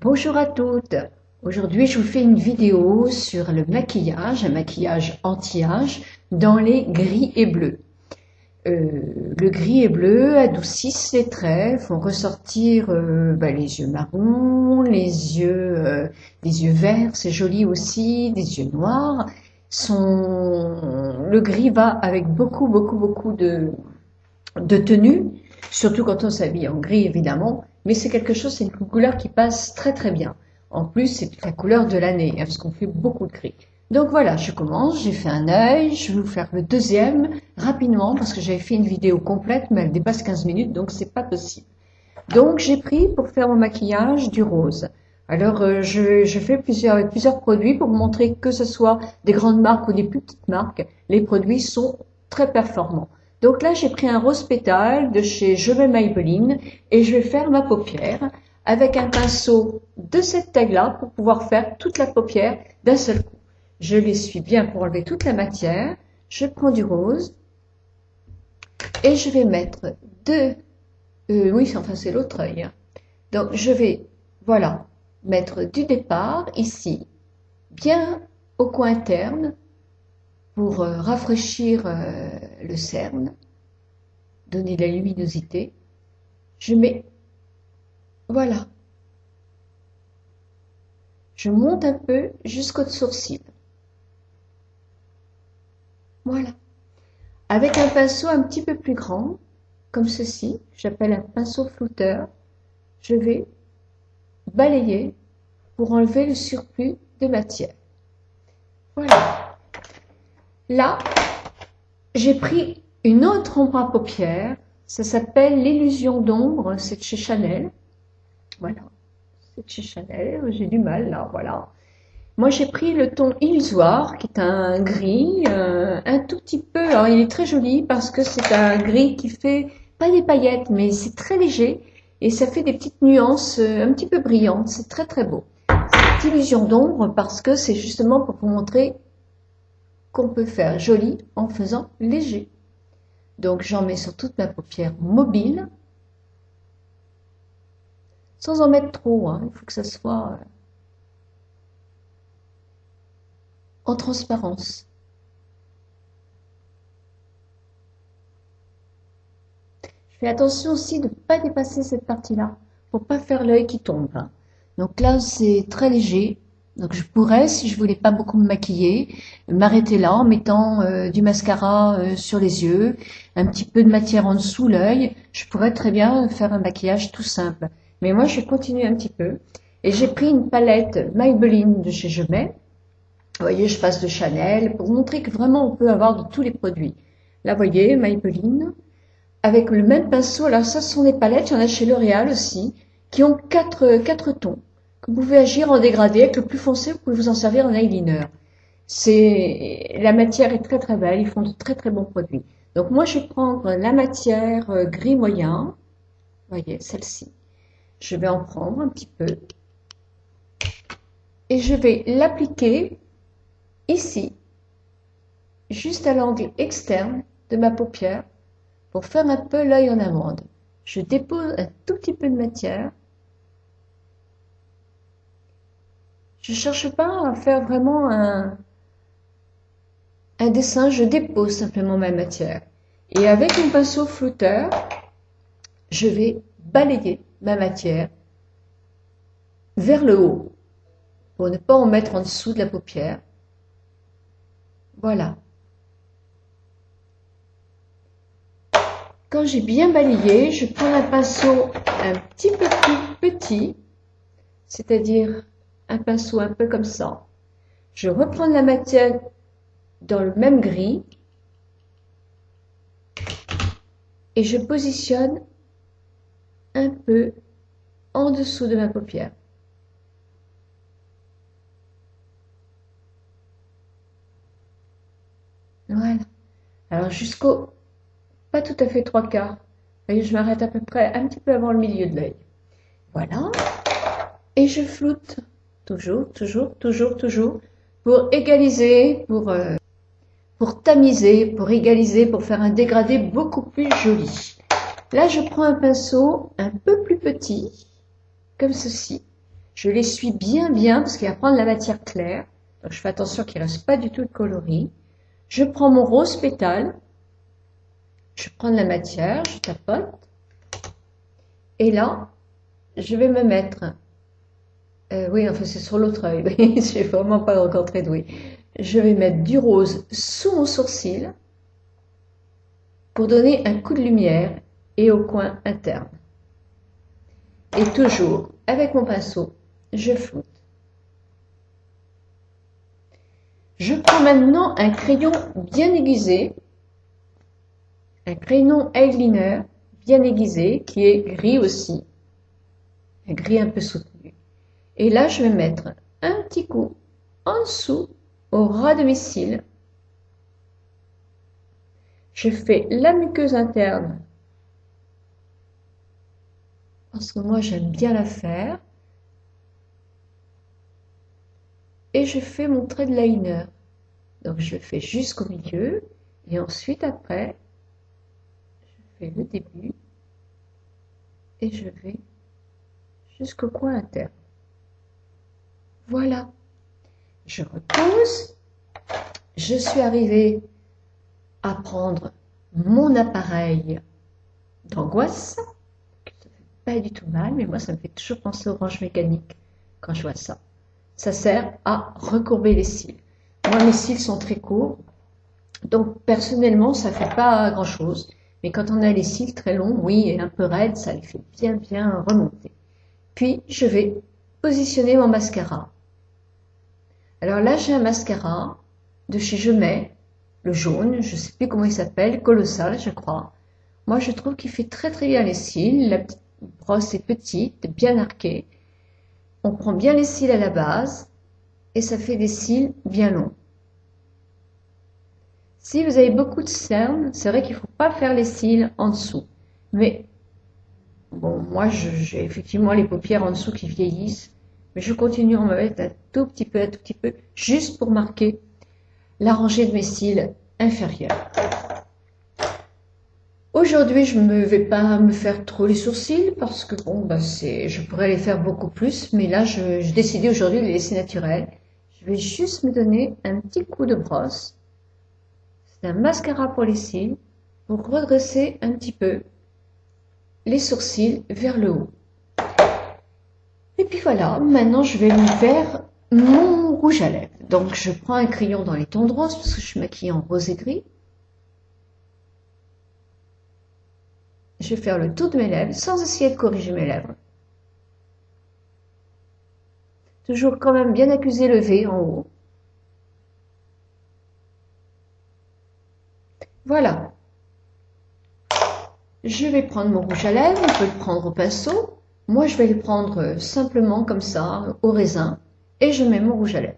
Bonjour à toutes. Aujourd'hui, je vous fais une vidéo sur le maquillage, un maquillage anti-âge dans les gris et bleus. Le gris et bleu adoucissent les traits, font ressortir les yeux marrons, les yeux verts, c'est joli aussi, des yeux noirs. Le gris va avec beaucoup de tenue, surtout quand on s'habille en gris évidemment, mais c'est quelque chose, c'est une couleur qui passe très bien. En plus, c'est la couleur de l'année, parce qu'on fait beaucoup de gris. Donc voilà, je commence, j'ai fait un œil, je vais vous faire le deuxième rapidement, parce que j'avais fait une vidéo complète, mais elle dépasse 15 minutes, donc c'est pas possible. Donc j'ai pris pour faire mon maquillage du rose. Alors je fais plusieurs produits pour vous montrer que ce soit des grandes marques ou des plus petites marques, les produits sont très performants. Donc là, j'ai pris un rose pétale de chez Je vais Maybelline et je vais faire ma paupière avec un pinceau de cette taille-là pour pouvoir faire toute la paupière d'un seul coup. Je l'essuie bien pour enlever toute la matière. Je prends du rose et je vais mettre c'est l'autre œil. Donc je vais, voilà, mettre du départ ici, bien au coin interne, pour rafraîchir le cerne, donner de la luminosité. Je mets, voilà, je monte un peu jusqu'au sourcil. Voilà. Avec un pinceau un petit peu plus grand, comme ceci, j'appelle un pinceau flouteur, je vais balayer pour enlever le surplus de matière. Voilà. Là, j'ai pris une autre ombre à paupières, ça s'appelle l'illusion d'ombre, c'est de chez Chanel. Voilà, c'est de chez Chanel, j'ai du mal là, voilà. Moi j'ai pris le ton illusoire, qui est un gris, un tout petit peu, alors il est très joli parce que c'est un gris qui fait, pas des paillettes, mais c'est très léger, et ça fait des petites nuances un petit peu brillantes, c'est très beau. Cette illusion d'ombre parce que c'est justement pour vous montrer qu'on peut faire joli en faisant léger. Donc j'en mets sur toute ma paupière mobile, sans en mettre trop, hein. Il faut que ça soit en transparence. Je fais attention aussi de ne pas dépasser cette partie-là, pour pas faire l'œil qui tombe, hein. Donc là c'est très léger. Donc je pourrais, si je voulais pas beaucoup me maquiller, m'arrêter là en mettant du mascara sur les yeux, un petit peu de matière en dessous l'œil. Je pourrais très bien faire un maquillage tout simple. Mais moi je vais continuer un petit peu. Et j'ai pris une palette Maybelline de chez Je Mets. Vous voyez, je passe de Chanel pour montrer que vraiment on peut avoir de tous les produits. Là, vous voyez, Maybelline, avec le même pinceau. Alors ça, ce sont des palettes, il y en a chez L'Oréal aussi, qui ont quatre tons. Que vous pouvez agir en dégradé. Avec le plus foncé, vous pouvez vous en servir en eyeliner. La matière est très belle, ils font de très bons produits. Donc moi, je vais prendre la matière gris moyen. Vous voyez, celle-ci. Je vais en prendre un petit peu. Et je vais l'appliquer ici, juste à l'angle externe de ma paupière, pour faire un peu l'œil en amande. Je dépose un tout petit peu de matière. Je cherche pas à faire vraiment un dessin, je dépose simplement ma matière. Et avec mon pinceau flouteur, je vais balayer ma matière vers le haut, pour ne pas en mettre en dessous de la paupière. Voilà. Quand j'ai bien balayé, je prends un pinceau un petit peu plus petit, c'est-à-dire un pinceau un peu comme ça. Je reprends la matière dans le même gris et je positionne un peu en dessous de ma paupière. Voilà. Alors jusqu'au, pas tout à fait 3/4. Vous voyez, je m'arrête à peu près un petit peu avant le milieu de l'œil. Voilà. Et je floute toujours, pour égaliser, pour tamiser, pour égaliser, pour faire un dégradé beaucoup plus joli. Là, je prends un pinceau un peu plus petit, comme ceci. Je l'essuie bien parce qu'il va prendre la matière claire. Donc je fais attention qu'il ne reste pas du tout de coloris. Je prends mon rose pétale. Je prends de la matière, je tapote. Et là, je vais me mettre... oui, enfin c'est sur l'autre œil. Je suis vraiment pas encore très douée. Je vais mettre du rose sous mon sourcil pour donner un coup de lumière et au coin interne. Et toujours, avec mon pinceau, je floute. Je prends maintenant un crayon bien aiguisé, un crayon eyeliner bien aiguisé, qui est gris aussi, un gris un peu soutenu. Et là, je vais mettre un petit coup en dessous, au ras de mes cils. Je fais la muqueuse interne, parce que moi j'aime bien la faire. Et je fais mon trait de liner. Donc je le fais jusqu'au milieu et ensuite après je fais le début et je vais jusqu'au coin interne. Voilà, je repose. Je suis arrivée à prendre mon appareil d'angoisse, qui ne fait pas du tout mal, mais moi ça me fait toujours penser aux Orange Mécanique quand je vois ça. Ça sert à recourber les cils. Moi mes cils sont très courts, donc personnellement ça fait pas grand chose, mais quand on a les cils très longs, oui, et un peu raides, ça les fait bien remonter. Puis je vais positionner mon mascara. Alors là j'ai un mascara de chez Je Mets, le jaune, je sais plus comment il s'appelle, Colossal je crois. Moi je trouve qu'il fait très bien les cils, la petite brosse est petite, bien arquée. On prend bien les cils à la base et ça fait des cils bien longs. Si vous avez beaucoup de cernes, c'est vrai qu'il ne faut pas faire les cils en dessous. Mais bon, moi j'ai effectivement les paupières en dessous qui vieillissent, mais je continue à en mettre un tout petit peu, juste pour marquer la rangée de mes cils inférieurs. Aujourd'hui, je ne vais pas me faire trop les sourcils parce que bon, je pourrais les faire beaucoup plus, mais là, j'ai décidé aujourd'hui de les laisser naturels. Je vais juste me donner un petit coup de brosse. C'est un mascara pour les cils pour redresser un petit peu les sourcils vers le haut. Et puis voilà, maintenant je vais me faire mon rouge à lèvres. Donc je prends un crayon dans les tons de rose parce que je suis maquillée en rose et gris. Je vais faire le tour de mes lèvres sans essayer de corriger mes lèvres. Toujours quand même bien accuser le V en haut. Voilà. Je vais prendre mon rouge à lèvres, on peut le prendre au pinceau. Moi, je vais le prendre simplement comme ça, au raisin, et je mets mon rouge à lèvres.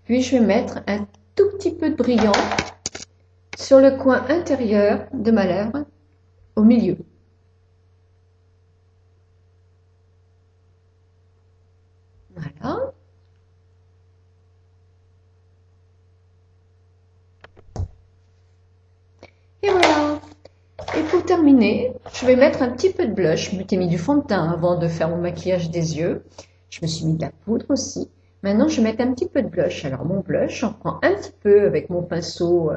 Puis je vais mettre un tout petit peu de brillant sur le coin intérieur de ma lèvre, au milieu. Voilà. Et voilà. Et pour terminer, je vais mettre un petit peu de blush. Je m'étais mis du fond de teint avant de faire mon maquillage des yeux. Je me suis mis de la poudre aussi. Maintenant, je vais mettre un petit peu de blush. Alors, mon blush, j'en prends un petit peu avec mon pinceau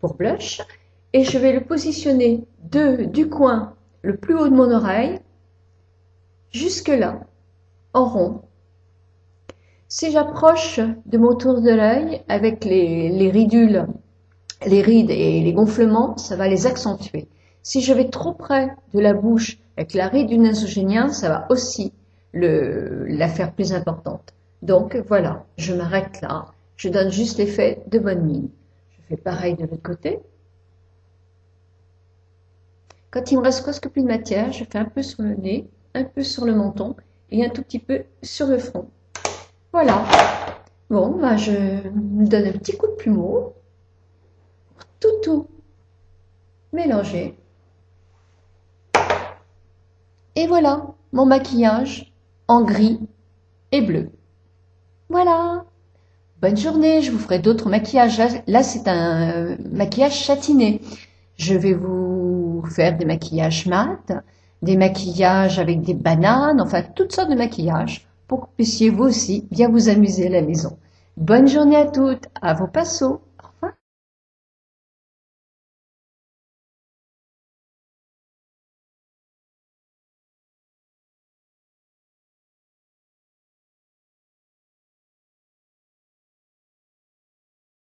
pour blush. Et je vais le positionner du coin le plus haut de mon oreille jusque là, en rond. Si j'approche de mon tour de l'œil avec les ridules, les rides et les gonflements, ça va les accentuer. Si je vais trop près de la bouche avec la ride du nasogénien, ça va aussi la faire plus importante. Donc voilà, je m'arrête là. Je donne juste l'effet de bonne mine. Je fais pareil de l'autre côté. Quand il me reste presque plus de matière, je fais un peu sur le nez, un peu sur le menton et un tout petit peu sur le front. Voilà. Bon, je me donne un petit coup de plumeau pour tout mélanger. Et voilà, mon maquillage en gris et bleu. Voilà. Bonne journée, je vous ferai d'autres maquillages. Là, c'est un maquillage châtiné. Je vais vous faire des maquillages mat, des maquillages avec des bananes, enfin toutes sortes de maquillages pour que vous puissiez vous aussi bien vous amuser à la maison. Bonne journée à toutes, à vos pinceaux.